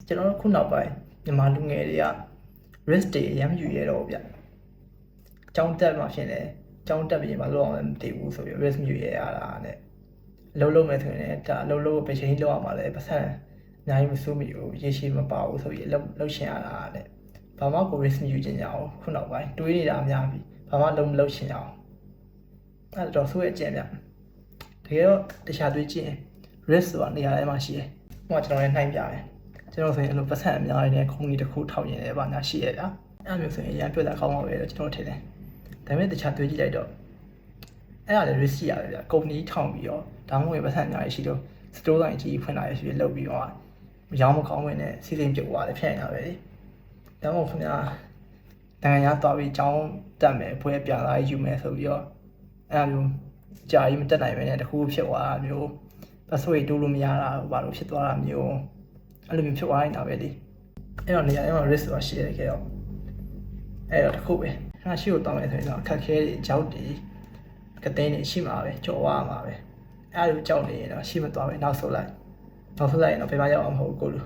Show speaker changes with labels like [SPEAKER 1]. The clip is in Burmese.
[SPEAKER 1] ကျွန်တော်တို့ခုနောက်ပိုင်းမြန်မာလူငယ်တွေက risk တွေရမ်းယူရတော့ဗျအကြောင်းတက်မှဖြစ်နေအကြောင်းတက်ပြီးမှလောက်အောင်မတည်ဘူးဆိုပြီး risk ယူရရတာနဲ့လုံးမယ်ဆိုရင်လည်းဒါလုံးပဲချိန်လောက်အောင်ပါလေပတ်စံအများကြီးမစိုးမိဘူးရေရှည်မပါဘူးဆိုပြီးလှုပ်ရှင်ရတာနဲ့ဘာမှကို risk ယူချင်ကြအောင်ခုနောက်ပိုင်းတွေးနေတာအများပြီဘာမှလုံးမလုပ်ချင်ကြအောင်အဲ့တော့ဆိုရအကျင့်ဗျတကယ်တော့တခြားတွေးကြည့်ရင် risk ဆိုတာနေရာတိုင်းမှာရှိတယ်ဟိုကကျွန်တော်လည်းနှိုင်းပြမယ်ကျွန်တော်ဆိုရင်အဲ့လိုပတ်စံအများကြီးနဲ့ခုံကြီးတစ်ခုထောက်ရင်လည်းဘာညာရှိရတာအဲ့လိုမျိုးဆိုရင်ရန်ပြတ်တာကောင်းပါပဲလို့ကျွန်တော်ထင်တယ်ဒါပေမဲ့တခြားတွေးကြည့်လိုက်တော့အဲ့ဒါလည်း risk ရတယ်ဗျကုမ္ပဏီထောင်ပြီးတော့ဒါမှမဟုတ်ပတ်စံအများကြီးရှိတော့ store တိုင်းကြီးဖွင့်လာရရှိပြီးလုပ်ပြီးတော့မရောမကောင်းဝင်နဲ့စီစဉ်ပြုတ်သွားတယ်ဖြစ်နေတာပဲလေဒါမှမဟုတ်ခင်ဗျာနိုင်ငံရသွားပြီးအကြောင်းတက်မယ်ဘွဲပြန်လာယူမယ်ဆိုပြီးတော့အဲ့လိုမျိုးကြာကြီးမတက်နိုင်ပဲနဲ့တခုဖြစ်သွားတာမျိုးပတ်ဆွေတိုးလို့မရတာဘာလို့ဖြစ်သွားတာမျိုးအဲ့လိုမျိုးဖြစ်သွားနေတာပဲလေအဲ့တော့နေရာမှာ risk ဆိုတာရှိရတယ်ခဲ့တော့အဲ့တော့တခုပဲခါရှိကိုတောင်းမယ်ဆိုရင်တော့အခက်ခဲတွေကြောက်တွေကတဲ့နေရှိမှာပဲကြော်ဝါမှာပဲအဲ့လိုကြောက်နေရင်တော့ရှိမသွားပဲနောက်ဆုတ်လိုက်ရင်တော့ဘယ်မှာရောက်အောင်မဟုတ်ဘူးကိုလို